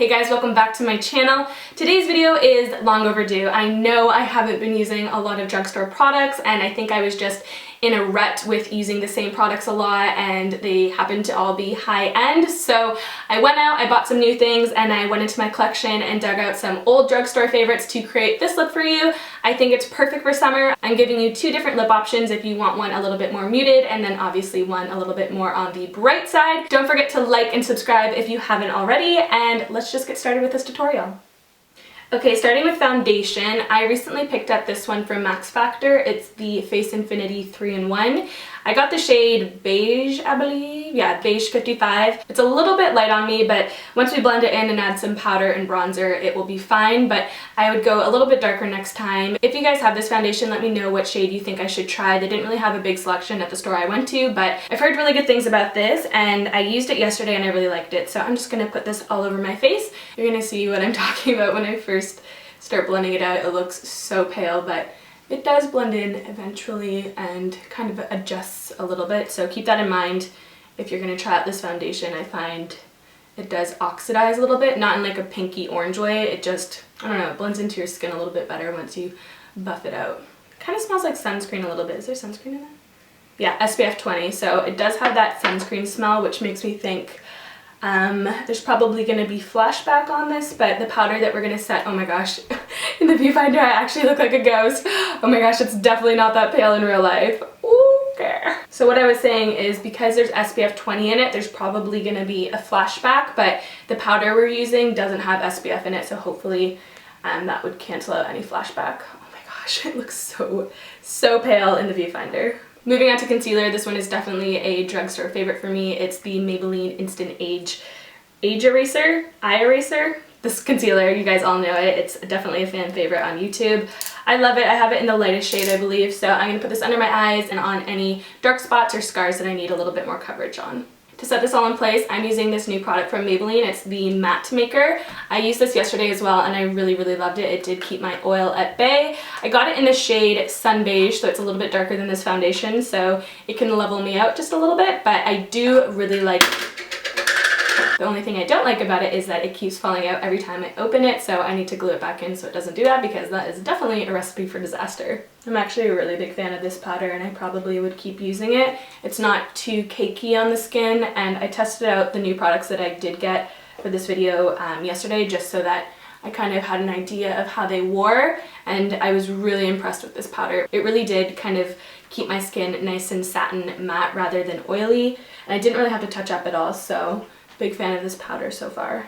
Hey guys, welcome back to my channel. Today's video is long overdue. I know I haven't been using a lot of drugstore products and I think I was just in a rut with using the same products a lot and they happen to all be high-end. So I went out, I bought some new things, and I went into my collection and dug out some old drugstore favorites to create this look for you. I think it's perfect for summer. I'm giving you two different lip options if you want one a little bit more muted and then obviously one a little bit more on the bright side. Don't forget to like and subscribe if you haven't already, and let's just get started with this tutorial. Okay, starting with foundation, I recently picked up this one from Max Factor. It's the Face Infinity 3-in-1. I got the shade Beige, I believe. Yeah, Beige 55. It's a little bit light on me, but once we blend it in and add some powder and bronzer, it will be fine, but I would go a little bit darker next time. If you guys have this foundation, let me know what shade you think I should try. They didn't really have a big selection at the store I went to, but I've heard really good things about this, and I used it yesterday and I really liked it, so I'm just gonna put this all over my face. You're gonna see what I'm talking about when I first start blending it out. It looks so pale, but it does blend in eventually and kind of adjusts a little bit, so keep that in mind if you're going to try out this foundation. I find it does oxidize a little bit, not in like a pinky orange way. It just, I don't know, it blends into your skin a little bit better once you buff it out. Kind of smells like sunscreen a little bit. Is there sunscreen in there? Yeah, SPF 20, so it does have that sunscreen smell, which makes me think there's probably going to be flashback on this, but the powder that we're going to set, oh my gosh, in the viewfinder I actually look like a ghost. Oh my gosh, it's definitely not that pale in real life. Okay. So what I was saying is, because there's SPF 20 in it, there's probably going to be a flashback, but the powder we're using doesn't have SPF in it, so hopefully that would cancel out any flashback. Oh my gosh, it looks so pale in the viewfinder. Moving on to concealer, this one is definitely a drugstore favorite for me. It's the Maybelline Instant Eye Eraser. This concealer, you guys all know it. It's definitely a fan favorite on YouTube. I love it. I have it in the lightest shade, I believe, so I'm going to put this under my eyes and on any dark spots or scars that I need a little bit more coverage on. To set this all in place, I'm using this new product from Maybelline. It's the Matte Maker. I used this yesterday as well and I really loved it. It did keep my oil at bay. I got it in the shade Sun Beige, so it's a little bit darker than this foundation, so it can level me out just a little bit, but I do really like it. The only thing I don't like about it is that it keeps falling out every time I open it, so I need to glue it back in so it doesn't do that, because that is definitely a recipe for disaster. I'm actually a really big fan of this powder and I probably would keep using it. It's not too cakey on the skin, and I tested out the new products that I did get for this video yesterday just so that I kind of had an idea of how they wore, and I was really impressed with this powder. It really did kind of keep my skin nice and satin matte rather than oily, and I didn't really have to touch up at all, so big fan of this powder so far.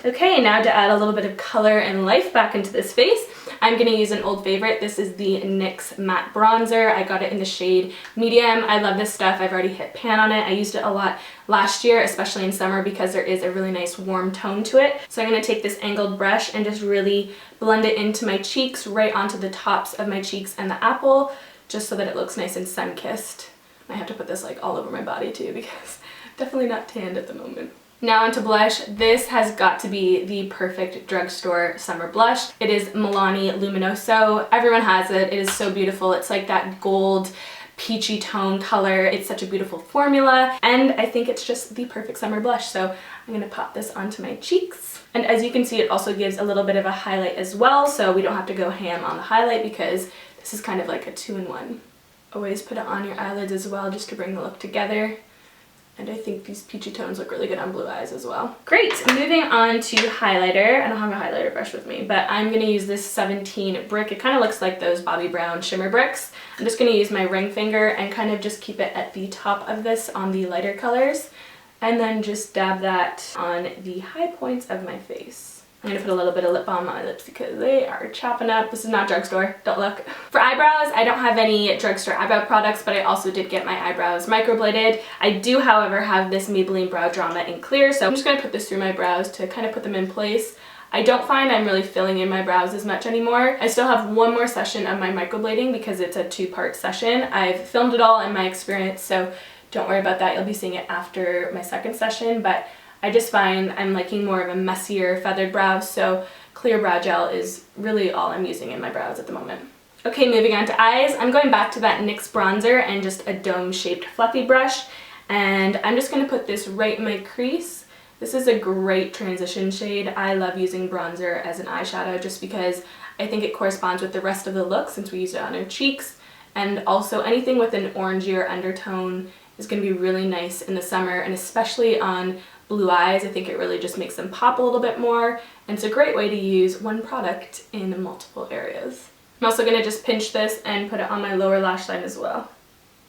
Okay, now to add a little bit of color and life back into this face, I'm going to use an old favorite. This is the NYX Matte Bronzer. I got it in the shade Medium. I love this stuff. I've already hit pan on it. I used it a lot last year, especially in summer, because there is a really nice warm tone to it. So I'm going to take this angled brush and just really blend it into my cheeks, right onto the tops of my cheeks and the apple, just so that it looks nice and sun-kissed. I have to put this like all over my body too, because I'm definitely not tanned at the moment. Now onto blush. This has got to be the perfect drugstore summer blush. It is Milani Luminoso. Everyone has it. It is so beautiful. It's like that gold peachy tone color. It's such a beautiful formula, and I think it's just the perfect summer blush, so I'm gonna pop this onto my cheeks. And as you can see, it also gives a little bit of a highlight as well, so we don't have to go ham on the highlight because this is kind of like a 2-in-1. Always put it on your eyelids as well, just to bring the look together. And I think these peachy tones look really good on blue eyes as well. Great, moving on to highlighter. I don't have a highlighter brush with me, but I'm gonna use this 17 Brick. It kind of looks like those Bobbi Brown Shimmer Bricks. I'm just gonna use my ring finger and kind of just keep it at the top of this on the lighter colors, and then just dab that on the high points of my face. I'm going to put a little bit of lip balm on my lips because they are chopping up. This is not drugstore, don't look. For eyebrows, I don't have any drugstore eyebrow products, but I also did get my eyebrows microbladed. I do, however, have this Maybelline Brow Drama in clear, so I'm just going to put this through my brows to kind of put them in place. I don't find I'm really filling in my brows as much anymore. I still have one more session of my microblading because it's a 2-part session. I've filmed it all in my experience, so don't worry about that. You'll be seeing it after my second session, but I just find I'm liking more of a messier feathered brow, so clear brow gel is really all I'm using in my brows at the moment. Okay, moving on to eyes. I'm going back to that NYX bronzer and just a dome-shaped fluffy brush, and I'm just going to put this right in my crease. This is a great transition shade. I love using bronzer as an eyeshadow just because I think it corresponds with the rest of the look since we used it on our cheeks. And also anything with an orangier undertone is going to be really nice in the summer, and especially on blue eyes. I think it really just makes them pop a little bit more, and it's a great way to use one product in multiple areas. I'm also going to just pinch this and put it on my lower lash line as well.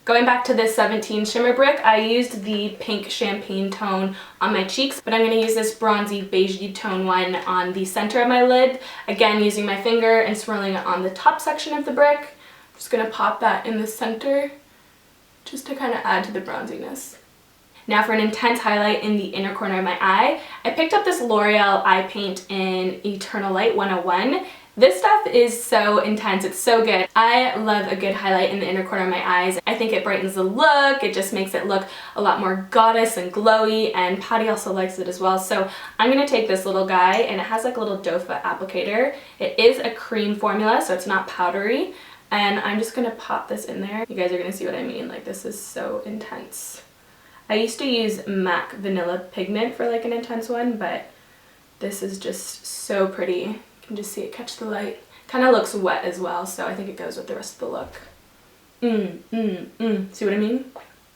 Going back to this 17 Shimmer Brick, I used the pink champagne tone on my cheeks, but I'm going to use this bronzy beigey tone one on the center of my lid. Again, using my finger and swirling it on the top section of the brick. I'm just going to pop that in the center just to kind of add to the bronziness. Now for an intense highlight in the inner corner of my eye, I picked up this L'Oreal eye paint in Eternal Light 101. This stuff is so intense, it's so good. I love a good highlight in the inner corner of my eyes. I think it brightens the look, it just makes it look a lot more goddess and glowy, and Patty also likes it as well. So I'm going to take this little guy, and it has like a little doe foot applicator. It is a cream formula, so it's not powdery, and I'm just going to pop this in there. You guys are going to see what I mean, like this is so intense. I used to use MAC Vanilla Pigment for like an intense one, but this is just so pretty. You can just see it catch the light. Kind of looks wet as well, so I think it goes with the rest of the look. See what I mean?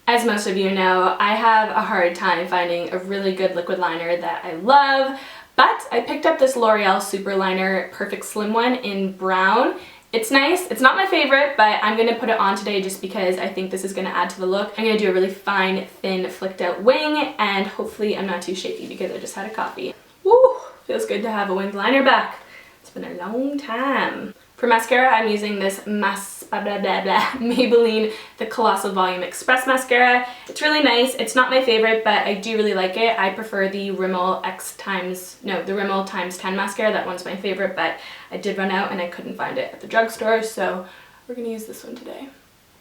As most of you know, I have a hard time finding a really good liquid liner that I love, but I picked up this L'Oreal Super Liner Perfect Slim one in brown. It's nice. It's not my favorite, but I'm going to put it on today just because I think this is going to add to the look. I'm going to do a really fine, thin, flicked out wing, and hopefully I'm not too shaky because I just had a coffee. Woo! Feels good to have a winged liner back. It's been a long time. For mascara, I'm using this Maybelline the Colossal Volume Express Mascara. It's really nice. It's not my favorite, but I do really like it. I prefer the Rimmel the Rimmel times 10 mascara. That one's my favorite, but I did run out and I couldn't find it at the drugstore, so we're gonna use this one today.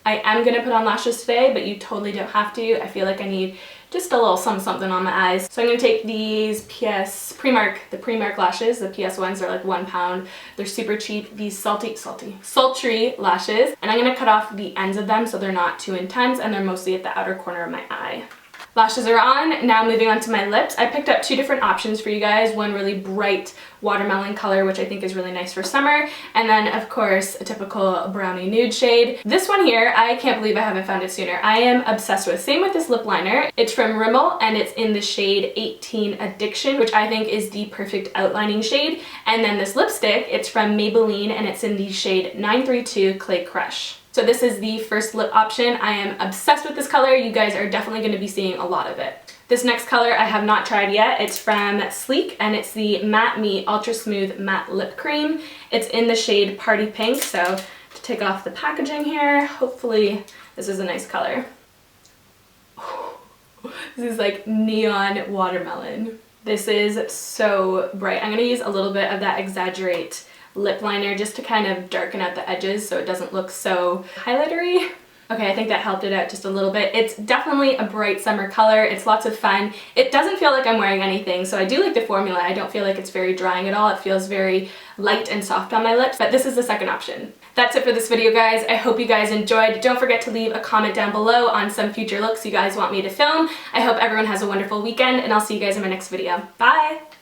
I am gonna put on lashes today, but you totally don't have to. I feel like I need just a little something on my eyes. So I'm going to take these the Primark lashes. The PS ones are like £1. They're super cheap. These sultry lashes. And I'm going to cut off the ends of them so they're not too intense, and they're mostly at the outer corner of my eye. Lashes are on. Now moving on to my lips. I picked up two different options for you guys. One really bright watermelon color, which I think is really nice for summer, and then of course a typical brownie nude shade. This one here, I can't believe I haven't found it sooner. I am obsessed with. Same with this lip liner. It's from Rimmel and it's in the shade 18 Addiction, which I think is the perfect outlining shade. And then this lipstick, it's from Maybelline and it's in the shade 932 Clay Crush. So this is the first lip option. I am obsessed with this color. You guys are definitely going to be seeing a lot of it. This next color I have not tried yet. It's from Sleek and it's the Matte Me Ultra Smooth Matte Lip Cream. It's in the shade Party Pink. So to take off the packaging here, hopefully this is a nice color. This is like neon watermelon. This is so bright. I'm going to use a little bit of that Exaggerate lip liner just to kind of darken out the edges so it doesn't look so highlightery. Okay, I think that helped it out just a little bit. It's definitely a bright summer color. It's lots of fun. It doesn't feel like I'm wearing anything, so I do like the formula. I don't feel like it's very drying at all. It feels very light and soft on my lips, but this is the second option. That's it for this video, guys. I hope you guys enjoyed. Don't forget to leave a comment down below on some future looks you guys want me to film. I hope everyone has a wonderful weekend, and I'll see you guys in my next video. Bye!